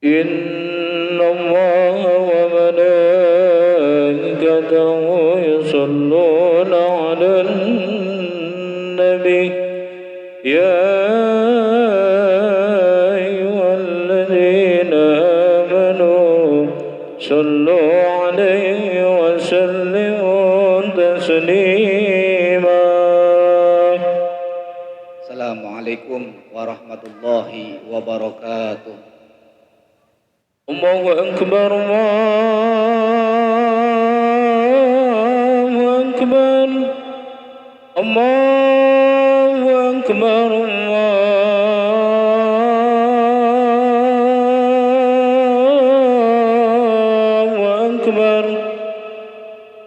إن الله وملائكته يصلون على النبي يا أيها الذين آمنوا صلوا عليه وسلموا تسليما. Assalamualaikum warahmatullahi wabarakatuh. الله أكبر الله أكبر الله أكبر الله أكبر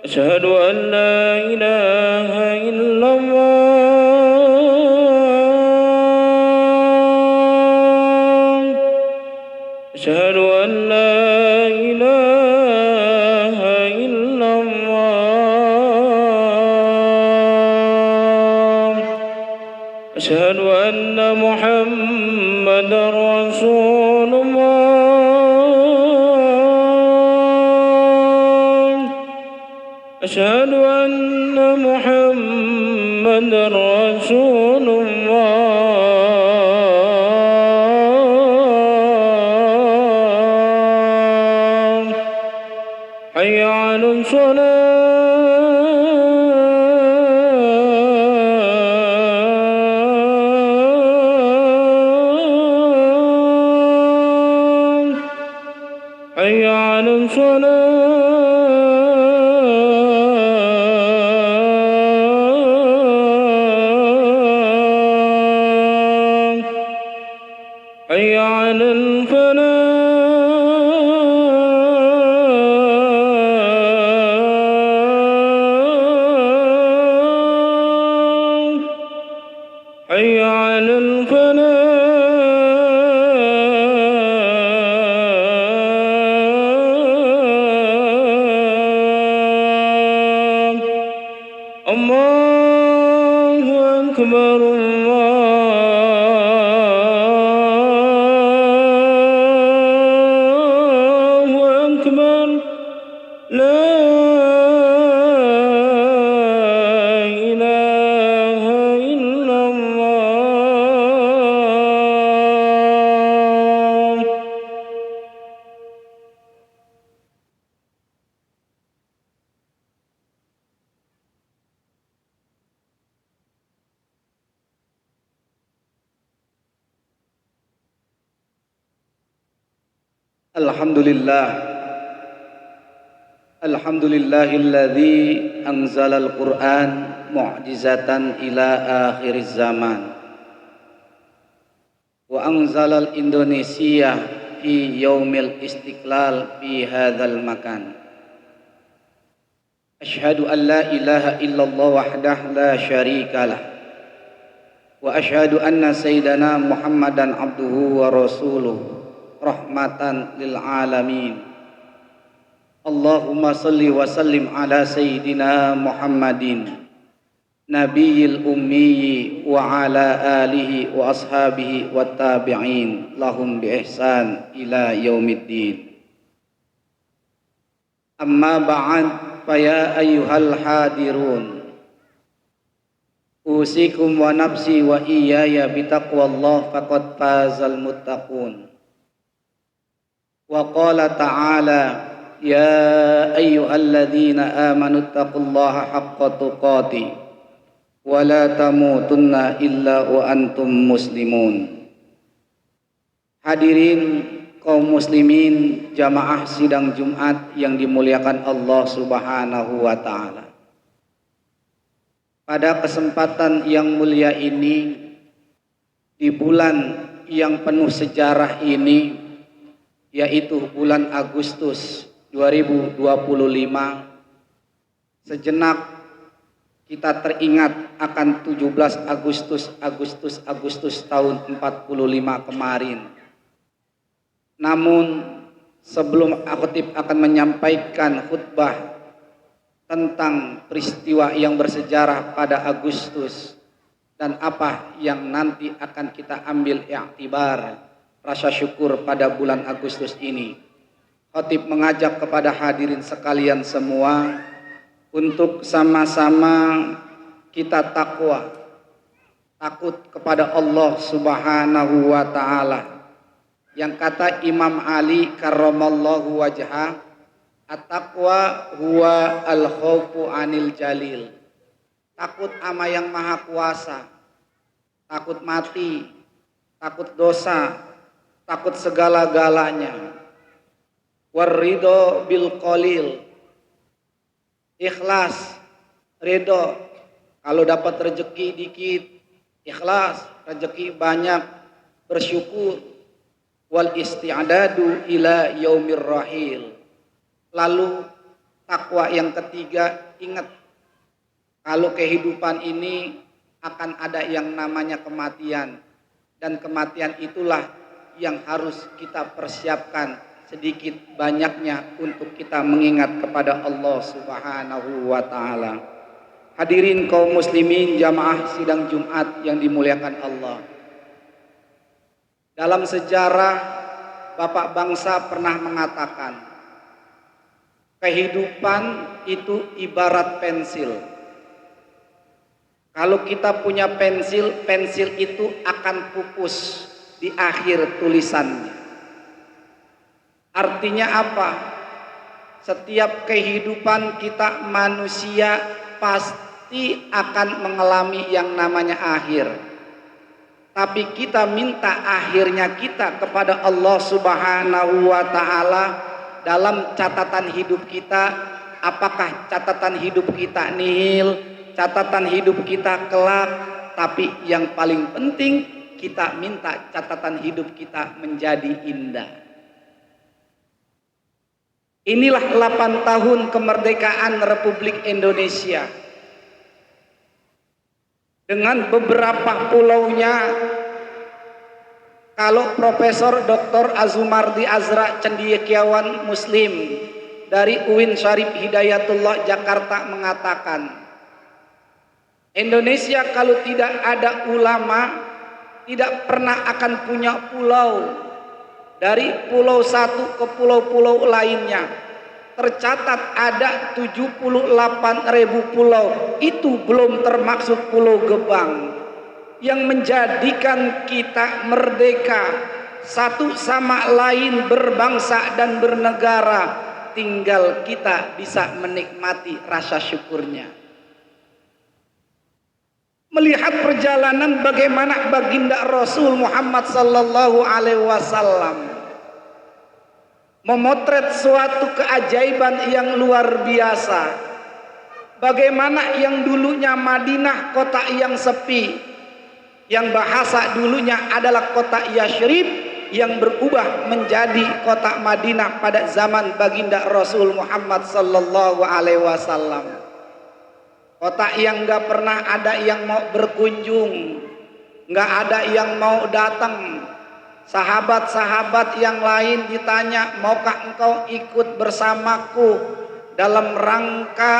أشهد أن لا إله إلا الله أشهد أن لا إله إلا الله أشهد أن محمدا رسول الله أشهد أن محمدا رسول الله حي على الصلاة حي على الصلاة حي على الفلاح حي على الفلاح الله أكبر الله أكبر لا إله إلا الله. Alhamdulillahilladzi anzalal Qur'an mu'jizatan ila akhiriz zaman wa anzalal Indonesia fi yaumil istiqlal fi hadzal makan. Asyhadu an la ilaha illallah wahdah la syarikalah wa asyhadu anna sayyidana Muhammadan abduhu wa rasuluh rahmatan lil alamin. Allahumma salli wa sallim ala sayyidina Muhammadin nabiyil ummi wa ala alihi wa ashabihi wa tabi'in lahum bi ihsan ila yaumiddin. Amma ba'd, fa ya ayyuhal hadirun, usikum wa nafsi wa iyaya bitaqwallah faqad fazal muttaqun. Wa qala ta'ala ya ayyuhalladzina amanu taqullaha haqqa tuqatih wa la tamutunna illa wa antum muslimun. Hadirin kaum muslimin jamaah sidang Jumat yang dimuliakan Allah Subhanahu wa taala. Pada kesempatan yang mulia ini, di bulan yang penuh sejarah ini, yaitu bulan Agustus 2025, sejenak kita teringat akan 17 Agustus tahun 45 kemarin. Namun sebelum khotib akan menyampaikan khutbah tentang peristiwa yang bersejarah pada Agustus dan apa yang nanti akan kita ambil i'tibar, rasa syukur pada bulan Agustus ini. Khatib mengajak kepada hadirin sekalian semua untuk sama-sama kita takwa, takut kepada Allah Subhanahu wa taala. Yang kata Imam Ali karramallahu wajhah, at-taqwa huwa al-khaufu anil jalil. Takut ama yang maha kuasa, takut mati, takut dosa, takut segala-galanya. Warridho bil qalil, ikhlas, ridho. Kalau dapat rezeki dikit, ikhlas, rezeki banyak, bersyukur. Wal isti'adadu ila yaumir rahil. Lalu takwa yang ketiga, ingat kalau kehidupan ini akan ada yang namanya kematian, dan kematian itulah yang harus kita persiapkan sedikit banyaknya untuk kita mengingat kepada Allah Subhanahu wa taala. Hadirin kaum muslimin jamaah sidang Jumat yang dimuliakan Allah. Dalam sejarah Bapak bangsa pernah mengatakan, kehidupan itu ibarat pensil. Kalau kita punya pensil, pensil itu akan pupus di akhir tulisannya. Artinya apa? Setiap kehidupan kita manusia pasti akan mengalami yang namanya akhir. Tapi kita minta akhirnya kita kepada Allah Subhanahu wa taala dalam catatan hidup kita. Apakah catatan hidup kita nihil, catatan hidup kita kelak? Tapi yang paling penting kita minta catatan hidup kita menjadi indah. Inilah 8 tahun kemerdekaan Republik Indonesia. Dengan beberapa pulaunya, kalau Profesor Dr. Azumardi Azra Cendekiawan Muslim dari UIN Syarif Hidayatullah Jakarta mengatakan, Indonesia kalau tidak ada ulama tidak pernah akan punya pulau. Dari pulau satu ke pulau-pulau lainnya tercatat ada 78.000 pulau. Itu belum termasuk Pulau Gebang yang menjadikan kita merdeka, satu sama lain berbangsa dan bernegara. Tinggal kita bisa menikmati rasa syukurnya. Melihat perjalanan bagaimana baginda Rasul Muhammad sallallahu alaihi wasallam memotret suatu keajaiban yang luar biasa. Bagaimana yang dulunya Madinah kota yang sepi, yang bahasa dulunya adalah kota Yashrib, yang berubah menjadi kota Madinah pada zaman baginda Rasul Muhammad sallallahu alaihi wasallam. Kota yang gak pernah ada yang mau berkunjung, gak ada yang mau datang. Sahabat-sahabat yang lain ditanya, maukah engkau ikut bersamaku dalam rangka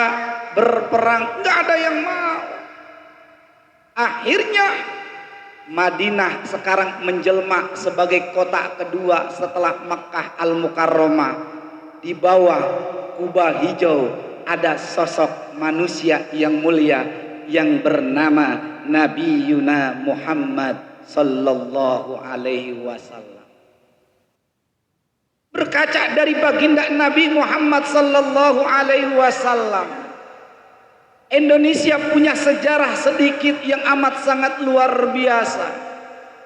berperang? Gak ada yang mau. Akhirnya Madinah sekarang menjelma sebagai kota kedua setelah Makkah Al-Mukarramah. Di bawah kubah hijau ada sosok manusia yang mulia yang bernama Nabi Yuna Muhammad sallallahu alaihi wasallam. Berkaca dari baginda Nabi Muhammad sallallahu alaihi wasallam, Indonesia punya sejarah sedikit yang amat sangat luar biasa.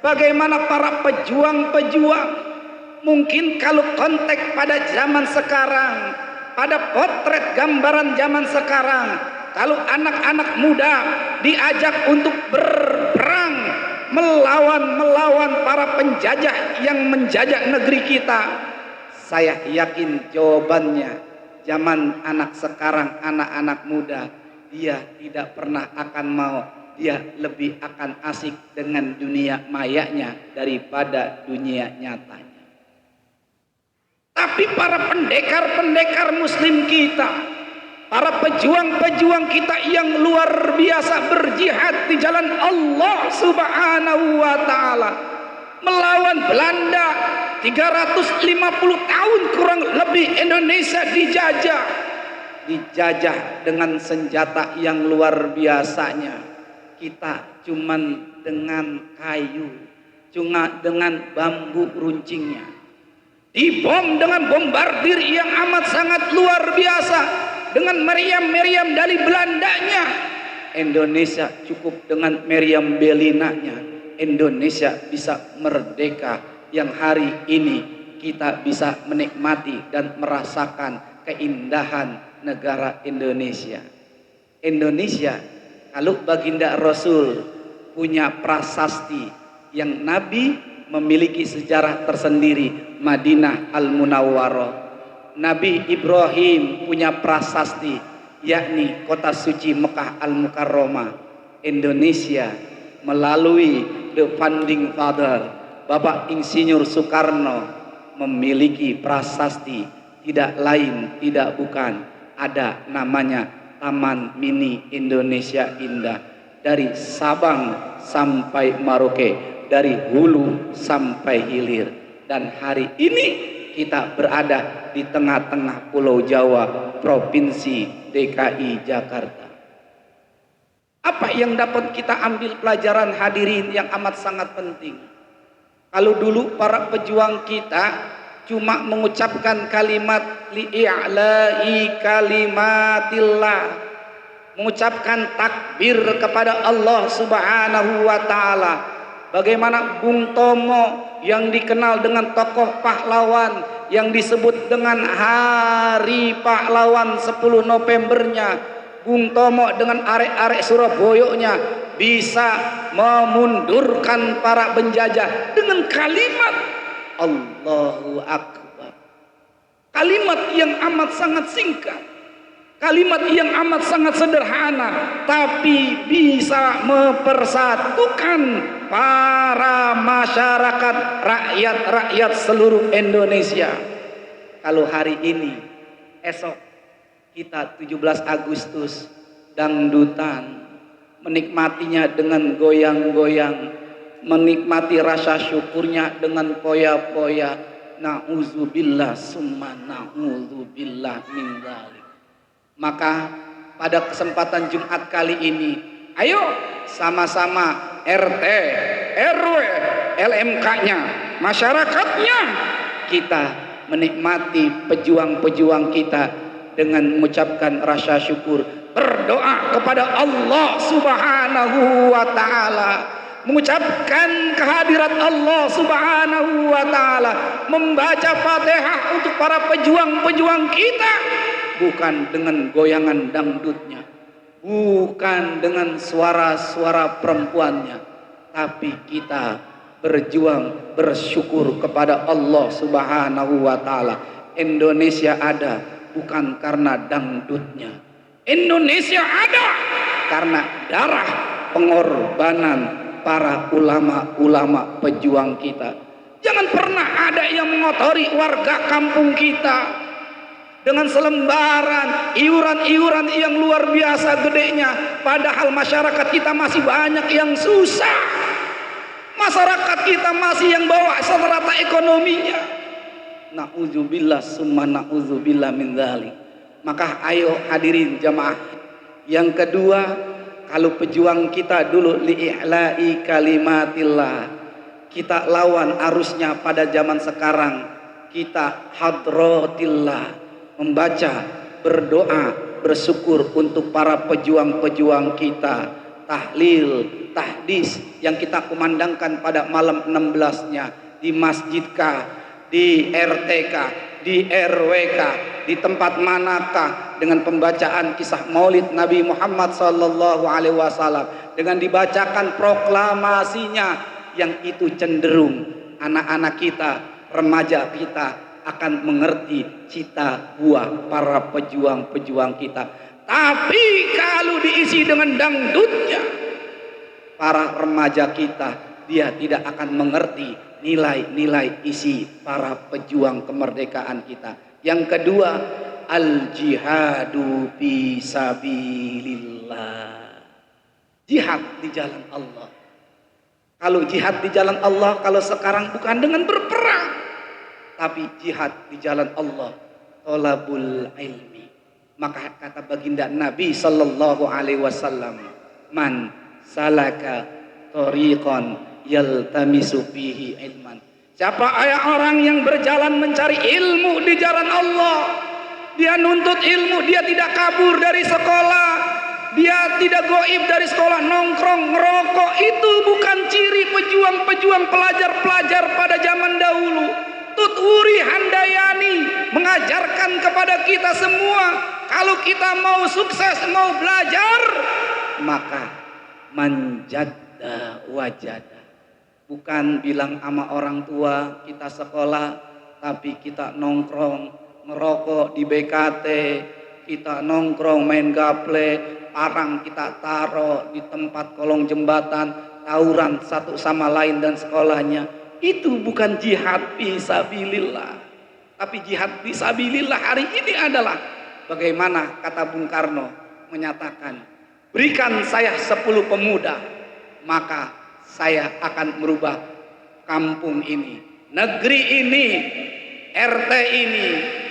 Bagaimana para pejuang-pejuang, mungkin kalau konteks pada zaman sekarang, pada potret gambaran zaman sekarang, kalau anak-anak muda diajak untuk berperang melawan para penjajah yang menjajah negeri kita, saya yakin jawabannya zaman anak sekarang, anak-anak muda, dia tidak pernah akan mau. Dia lebih akan asik dengan dunia mayanya daripada dunia nyatanya. Tapi para pendekar-pendekar muslim kita, para pejuang-pejuang kita yang luar biasa berjihad di jalan Allah Subhanahu wa taala, melawan Belanda. 350 tahun kurang lebih Indonesia dijajah dengan senjata yang luar biasanya. Kita cuman dengan kayu, cuma dengan bambu runcingnya, dibom dengan bombardir yang amat sangat luar biasa, dengan meriam-meriam dari Belandanya. Indonesia cukup dengan meriam Belinanya, Indonesia bisa merdeka, yang hari ini kita bisa menikmati dan merasakan keindahan negara Indonesia. Indonesia, kalau baginda Rasul punya prasasti yang Nabi memiliki sejarah tersendiri, Madinah Al-Munawwarah. Nabi Ibrahim punya prasasti, yakni kota suci Mekah Al-Mukarramah. Indonesia melalui the founding father Bapak Insinyur Soekarno memiliki prasasti, tidak lain tidak bukan, ada namanya Taman Mini Indonesia Indah. Dari Sabang sampai Merauke, dari hulu sampai hilir. Dan hari ini kita berada di tengah-tengah Pulau Jawa, Provinsi DKI Jakarta. Apa yang dapat kita ambil pelajaran hadirin yang amat sangat penting? Kalau dulu para pejuang kita cuma mengucapkan kalimat li'i'la'i kalimatillah, mengucapkan takbir kepada Allah Subhanahu wa taala. Bagaimana Bung Tomo yang dikenal dengan tokoh pahlawan yang disebut dengan Hari Pahlawan 10 Novembernya, Bung Tomo dengan arek-arek Surabayanya bisa memundurkan para penjajah dengan kalimat Allahu Akbar. Kalimat yang amat sangat singkat, kalimat yang amat sangat sederhana, tapi bisa mempersatukan para masyarakat, rakyat seluruh Indonesia. Kalau hari ini, esok kita 17 Agustus dangdutan, menikmatinya dengan goyang-goyang, menikmati rasa syukurnya dengan poya-poya. Na'udzubillah summa na'udzubillah min dzalik. Maka pada kesempatan Jumat kali ini, ayo sama-sama RT, RW, LMK-nya, masyarakatnya, kita menikmati pejuang-pejuang kita dengan mengucapkan rasa syukur, berdoa kepada Allah Subhanahu wa taala, mengucapkan kehadirat Allah Subhanahu wa taala, membaca Fatihah untuk para pejuang-pejuang kita, bukan dengan goyangan dangdutnya, bukan dengan suara-suara perempuannya, tapi kita berjuang bersyukur kepada Allah Subhanahu wa taala. Indonesia ada bukan karena dangdutnya, Indonesia ada karena darah pengorbanan para ulama-ulama pejuang kita. Jangan pernah ada yang mengotori warga kampung kita dengan selembaran iuran-iuran yang luar biasa gedenya, padahal masyarakat kita masih banyak yang susah, masyarakat kita masih yang bawa serata ekonominya. Na'udzubillah summa na'udzubillah min dzalik. Maka ayo hadirin jamaah. Yang kedua, kalau pejuang kita dulu li'i'la'i kalimatillah, kita lawan arusnya pada zaman sekarang. Kita hadratillah, membaca, berdoa, bersyukur untuk para pejuang-pejuang kita. Tahlil, tahdis yang kita kumandangkan pada malam 16-nya di masjidkah, di RTK, di RWK, di tempat manakah, dengan pembacaan kisah maulid Nabi Muhammad SAW, dengan dibacakan proklamasinya, yang itu cenderung anak-anak kita, remaja kita akan mengerti cita buah para pejuang-pejuang kita. Tapi kalau diisi dengan dangdutnya, para remaja kita, dia tidak akan mengerti nilai-nilai isi para pejuang kemerdekaan kita. Yang kedua, al-jihadu fi sabilillah, jihad di jalan Allah. Kalau jihad di jalan Allah, kalau sekarang bukan dengan berperang, tapi jihad di jalan Allah, thalabul ilmi. Maka kata baginda Nabi sallallahu alaihi wasallam, man salaka thariqan yaltamisu fihi ilman. Siapa orang yang berjalan mencari ilmu di jalan Allah, dia nuntut ilmu, dia tidak kabur dari sekolah, dia tidak goib dari sekolah, nongkrong, ngerokok. Itu bukan ciri pejuang-pejuang pelajar-pelajar pada zaman dahulu. Tutwuri Handayani mengajarkan kepada kita semua, kalau kita mau sukses, mau belajar, maka manjadda wajada. Bukan bilang sama orang tua kita sekolah, tapi kita nongkrong, ngerokok di BKT, kita nongkrong main gaple, parang kita taruh di tempat kolong jembatan, tawuran satu sama lain dan sekolahnya. Itu bukan jihad fisabilillah. Tapi jihad fisabilillah hari ini adalah bagaimana kata Bung Karno menyatakan, berikan saya 10 pemuda, maka saya akan merubah kampung ini, negeri ini, RT ini,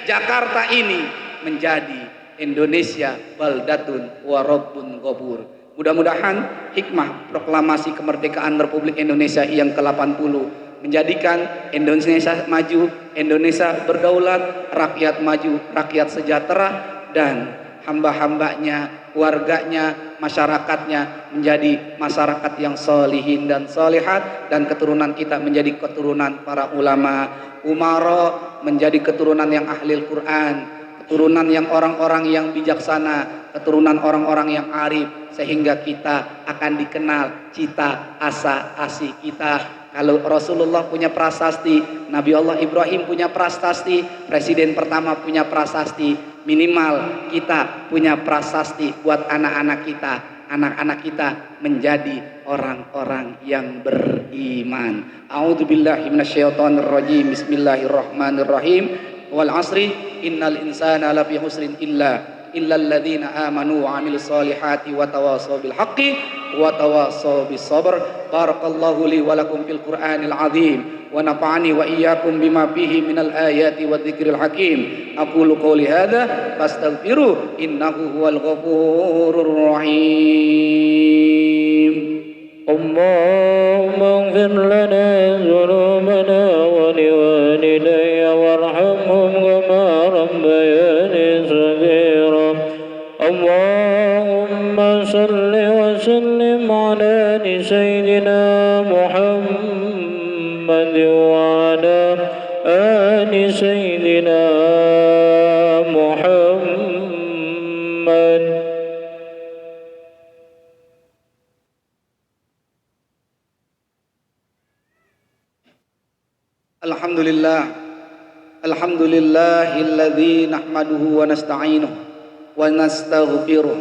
Jakarta ini menjadi Indonesia baldatun warabbun ghafur. Mudah-mudahan hikmah proklamasi kemerdekaan Republik Indonesia yang ke-80 menjadikan Indonesia maju, Indonesia berdaulat, rakyat maju, rakyat sejahtera, dan hamba-hambanya, warganya, masyarakatnya menjadi masyarakat yang solihin dan solihat, dan keturunan kita menjadi keturunan para ulama, umara, menjadi keturunan yang ahli Al-Quran, keturunan yang orang-orang yang bijaksana, keturunan orang-orang yang arif, sehingga kita akan dikenal cita asa asih kita. Kalau Rasulullah punya prasasti, Nabi Allah Ibrahim punya prasasti, presiden pertama punya prasasti, minimal kita punya prasasti buat anak-anak kita. Anak-anak kita menjadi orang-orang yang beriman. A'udzubillahi minasyaitonirrajim. Bismillahirrahmanirrahim. Wal asri innal insana lafi husrin illal ladzina amanu wa amilus solihati wa tawasaw bil haqqi wa tawasaw bis sabr. Barakallahu li wa lakum fil Qur'anil azim wa nafa'ani wa iyyakum bima fihi minal ayati wadh-dhikril hakim. Aqulu qouli hadza fastaghfiru innahu huwal ghafurur rahim. Allahumma ighfir lana dhunubana wa liwalidayya warhamhum kama rabbayani shaghira. Allahumma salli wa sallim ala sayyidina Muhammad wa ala ali sayyidina Muhammad. Alhamdulillahilladzi nahmaduhu wa nasta'inuhu wa nastaghfiruh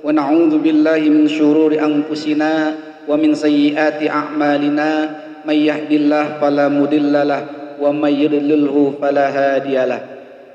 wa na'udzu billahi min syururi anfusina wa min sayyiati a'malina. May yahdihillahu fala mudhillalah wa may yudlilhu fala hadiyalah.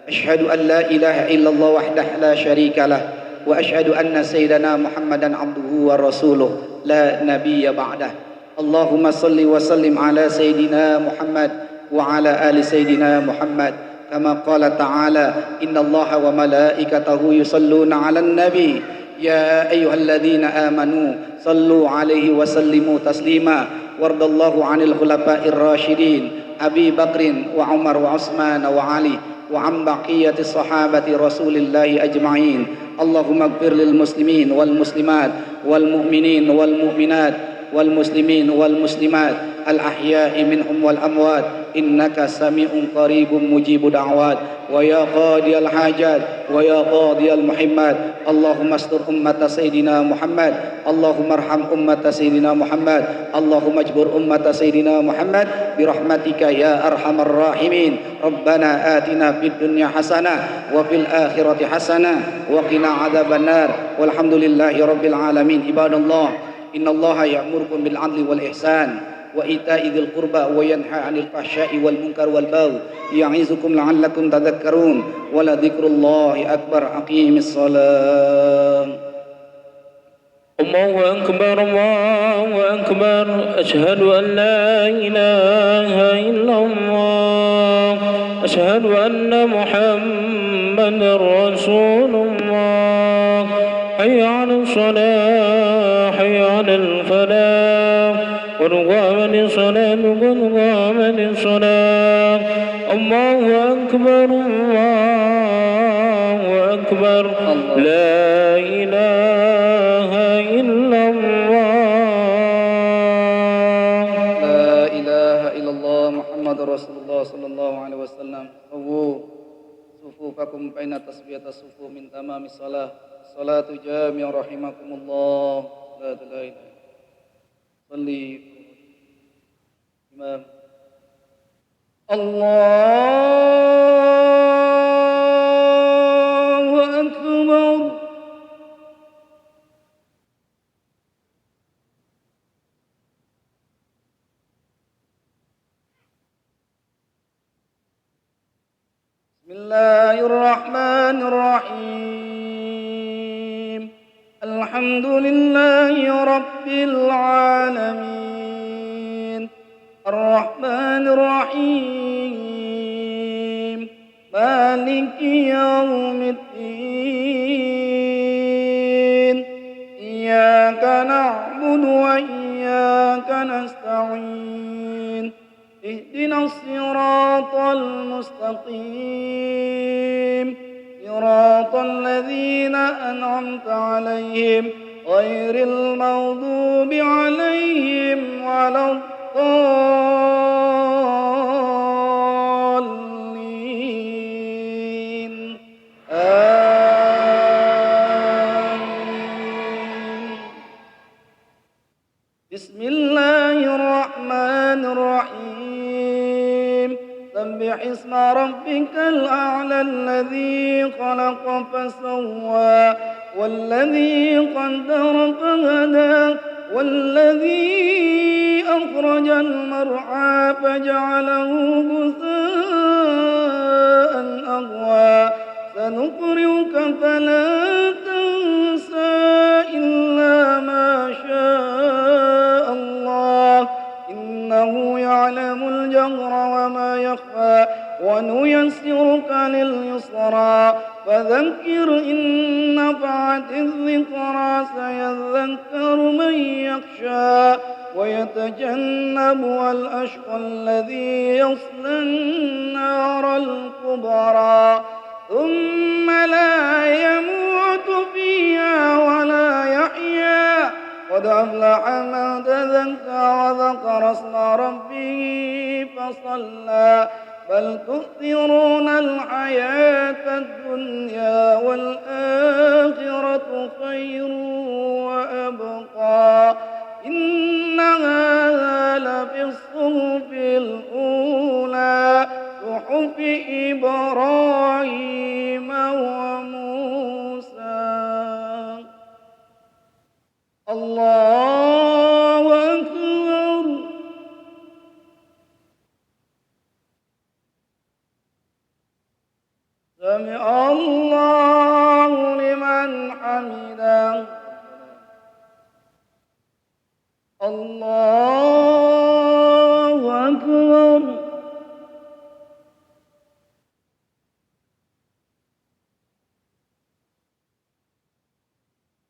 Asyhadu an la ilaha illallah wahdahu la syarikalah wa asyhadu anna sayyidana Muhammadan abduhu wa rasuluh la nabiyya ba'dah. Allahumma salli wa sallim ala sayyidina Muhammad wa ala ali sayyidina Muhammad kama qala ta'ala innallaha wa malaikatahu yusalluna 'alan nabi ya ayyuhalladzina amanu sallu 'alaihi wa sallimu taslima wardallahu 'anil khulafa'ir rasyidin Abi Bakrin wa Umar wa Utsman wa Ali wa an baqiyatis sahabati rasulillahi ajma'in. Allahumma ighfir lil muslimin wal muslimat wal mu'minin wal mu'minat wal muslimin wal muslimat al ahya'i minhum wal amwat innaka sami'un qaribun mujibu da'wat wa ya qadiyal hajat wa ya qadiyal muhimmat. Allahumma astur ummata sayyidina Muhammad, Allahumma arham ummata sayyidina Muhammad, Allahumma ajbur ummata sayyidina Muhammad birahmatika ya arhamar rahimin. Rabbana atina fid dunya hasanah wa fil akhirati hasanah wa qina adzabannar. Walhamdulillahi rabbil alamin. Ibadallah, innallaha ya'murukum bil 'adli wal ihsan wa ita'i dzil qurba wa yanha 'anil fahsya'i wal munkar wal baghi ya'izukum la'allakum tadhakkarun. Wa la dzikrullahi akbar. Aqimis shalah. Allahu akbar, Allahu أكبر. أشهد أن لا إله إلا الله. أشهد أن محمدا رسول الله. حي على الصلاة حي على الفلاح قد قامت الصلاة قد قامت الصلاة. الله أكبر الله أكبر. لا إله إلا الله. لا إله إلا الله محمد رسول الله صلى الله عليه وسلم. سووا صفوفكم بين تسبية الصفوف من تمام الصلاة. صلاة جامع رحمكم الله. لا إله إلا الله. صلي إمام. الله أكبر. بسم الله الرحمن الرحيم. الحمد لله رب العالمين الرحمن الرحيم مالك يوم الدين إياك نعبد وإياك نستعين اهدنا الصراط المستقيم صراط الذين أنعمت عليهم غير المغضوب عليهم ولا الضالين. آمين. بسم الله الرحمن الرحيم. سبح اسم ربك الأعلى الذي خلق فسوى والذي قدر فهدى والذي أخرج المرعى فجعله غثاء أغوى سنقرئك فلا تنسى إلا ما شاء الله إنه يعلم الجهر وما يخفى ونيسرك لليسرى فذكر إن نفعت الذكرى سيذكر من يخشى ويتجنبها الأشقى الذي يصلى النار الكبرى ثم لا يموت فيها ولا يحيا قد أفلح من تزكى وذكر اسم ربه فصلى بل تؤثرون الحياة الدنيا والآخرة خير وأبقى إن هذا لفي الصحف الأولى صحف إبراهيم وموسى. الله أكبر. سمع الله لمن حمده. الله أكبر.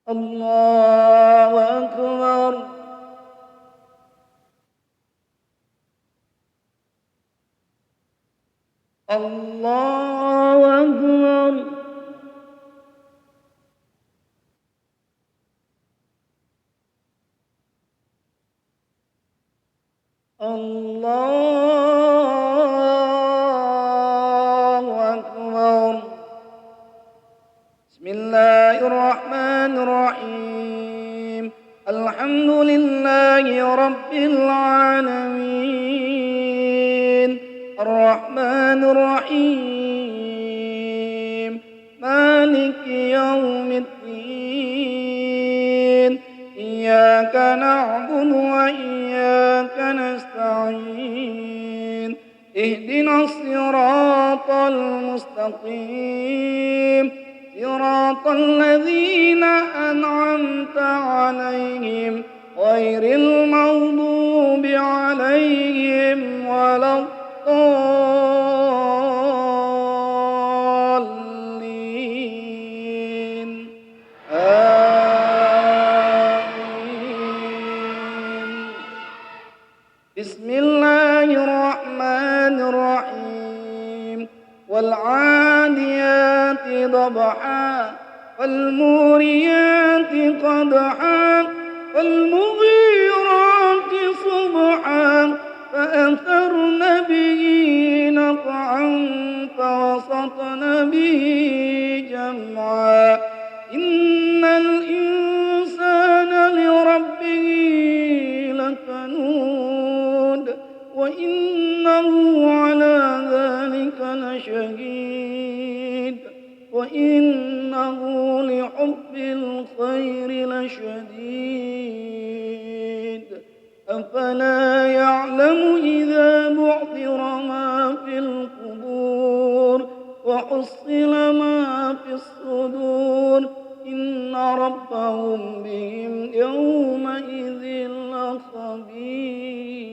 الله أكبر. الله أكبر. الله أكبر. بسم الله الرحمن الرحيم. الحمد لله رب العالمين الرحمن الرحيم مالك يوم الدين إياك نعبد وإياك نستعين اهدنا الصراط المستقيم صراط الذين أنعمت عليهم غير المغضوب عليهم ولا الضالين آمين. بسم الله الرحمن الرحيم. والعاديات ضبحا فالموريات قدحا فالمغيرات صبحا فأثرن به نقعا فوسطن به جمعا إن الإنسان لربه لكنود وإنه على ذلك لشهيد وإنه لحب الخير لشديد أفلا يعلم إذا بعثر ما في القبور وحصل ما في الصدور إن ربهم بهم يومئذ لخبير.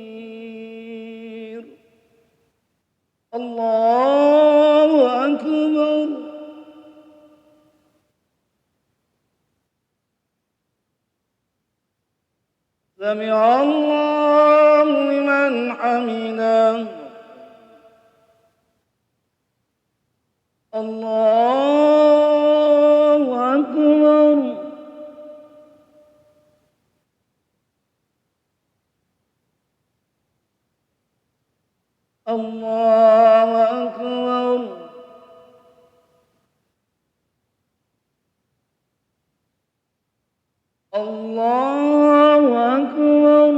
الله أكبر. سمع الله لمن حمده. الله أكبر. الله أكبر. الله أكبر.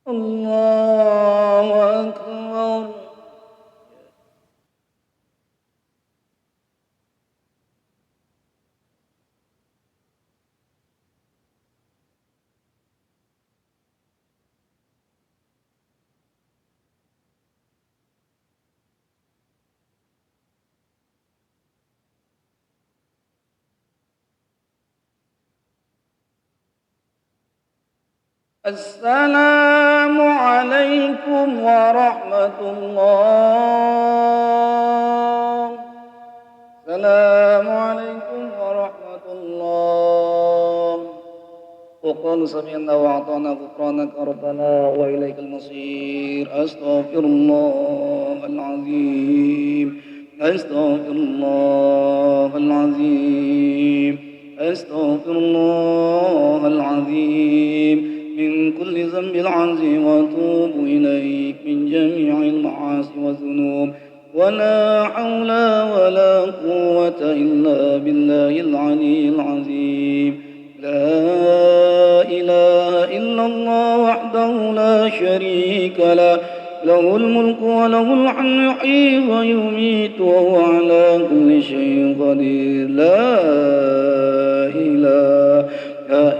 الله أكبر. السلام عليكم ورحمة الله. السلام عليكم ورحمة الله. وقالوا سمعنا وأعطانا غفرانك ربنا وإليك المصير. أستغفر الله العظيم. أستغفر الله العظيم. أستغفر الله العظيم من كل ذنب عظيم وأتوب إليك من جميع المعاصي والذنوب ولا حول ولا قوة إلا بالله العلي العظيم. لا إله إلا الله وحده لا شريك له له الملك وله الحمد يحيي ويميت وهو على كل شيء قدير. لا إله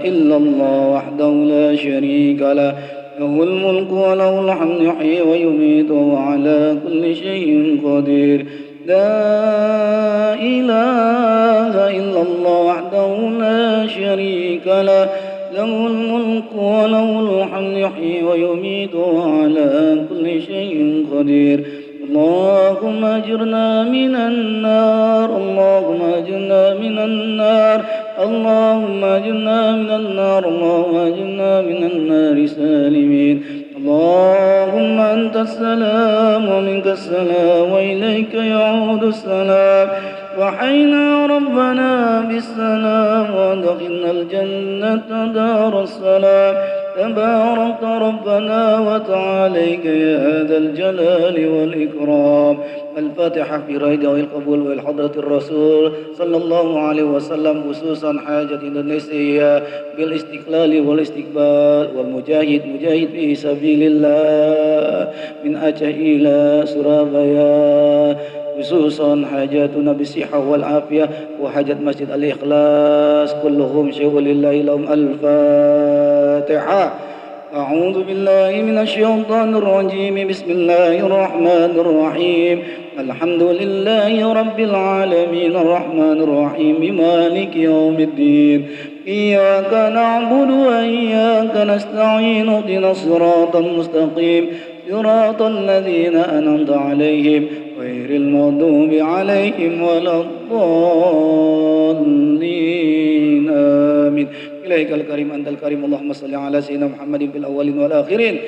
إلا الله وحده لا شريك له له الملك وله الحمد يحيي ويميت وهو على كل شيء قدير. لا إله إلا الله وحده لا شريك له له الملك وله الحمد يحيي ويميت وهو على كل شيء قدير. اللهم أجرنا من النار. اللهم أجرنا من النار. اللهم أجرنا من النار. اللهم أجرنا من النار سالمين. اللهم أنت السلام ومنك السلام وإليك يعود السلام. وحينا ربنا بالسلام وادخلنا الجنة دار السلام. تبارك ربنا وتعاليك يا ذا الجلال والإكرام. الفاتحة في رضا والقبول والحضرة الرسول صلى الله عليه وسلم خصوصا حاجة إندونيسيا بالاستقلال والاستقبال والمجاهد مجاهد في سبيل الله من أجل إلى سورابaya خصوصا حاجاتنا بالصحة والعافية وحاجة مسجد الإخلاص كلهم شيء لله لهم. الفاتحة. أعوذ بالله من الشيطان الرجيم بسم الله الرحمن الرحيم الحمد لله رب العالمين الرحمن الرحيم مالك يوم الدين إياك نعبد وإياك نستعين اهدنا الصراط المستقيم صراط الذين أنعمت عليهم غير المغضوب عليهم ولا الضالين آمين إليك الكريم أنت الكريم اللهم صل على سيدنا محمد في الأولين والآخرين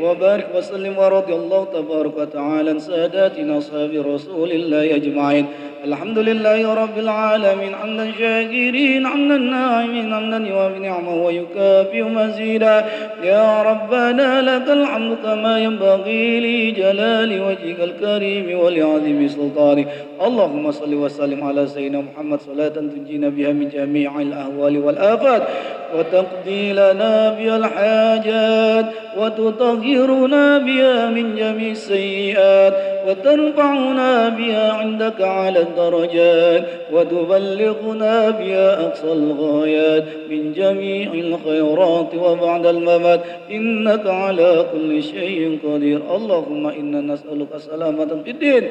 وبارك وسلم ورضي الله تبارك وتعالى عن ساداتنا أصحاب رسول الله أجمعين الحمد لله رب العالمين حمدا شاكرين حمدا ناعمين حمدا يوافي نعمه ويكافئ مزيدا يا ربنا لك الحمد كما ينبغي لجلال وجهك الكريم ولعظيم سلطانك اللهم صل وسلم على سيدنا محمد صلاة تنجينا بها من جميع الأهوال والآفات وتقضي لنا بها الحاجات وتطهرنا بها من جميع السيئات وترفعنا بها عندك على الدرجات وتبلغنا بها أقصى الغايات من جميع الخيرات وبعد الممات إنك على كل شيء قدير اللهم إنا نسألك سلامة في الدين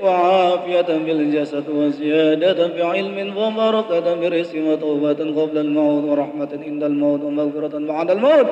وعافية في الجسد وزيادة في علم وبركة في رزق وتوبة قبل الموت ورحمة عند الموت ومغفرة بعد الموت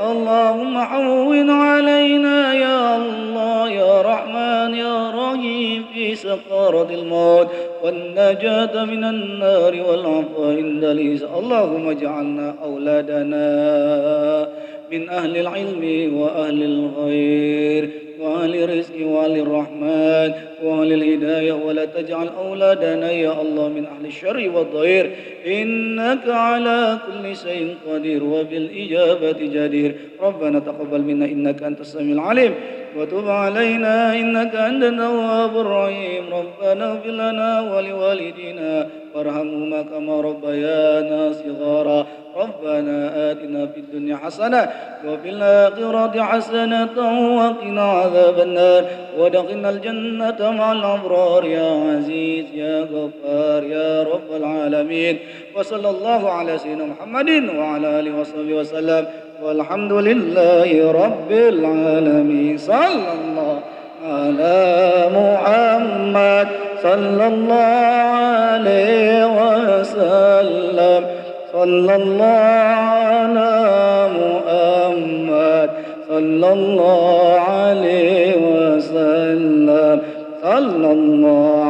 اللهم هون علينا يا الله يا رحمن يا رحيم في سكرات الموت والنجاة من النار والعفو عند الحساب اللهم اجعلنا أولادنا من أهل العلم وأهل الخير وأهل الرزق وأهل الرحمن وأهل الهداية ولا تجعل أولادنا يا الله من أهل الشر والضير إنك على كل شيء قدير وبالإجابة جدير ربنا تقبل منا إنك أنت السميع العليم وتب علينا إنك أنت التواب الرحيم ربنا اغفر لنا ولوالدينا وارحمهما كما ربيانا صغارا ربنا آتنا في الدنيا حسنة وفي الآخرة حسنة وقنا عذاب النار وادخلنا الجنة مع الأبرار يا عزيز يا غفار يا رب العالمين وصلى الله على سيدنا محمد وعلى آله وصحبه وسلم والحمد لله رب العالمين صلى الله على محمد صلى الله عليه وسلم صلى الله على محمد صلى الله عليه وسلم صلى الله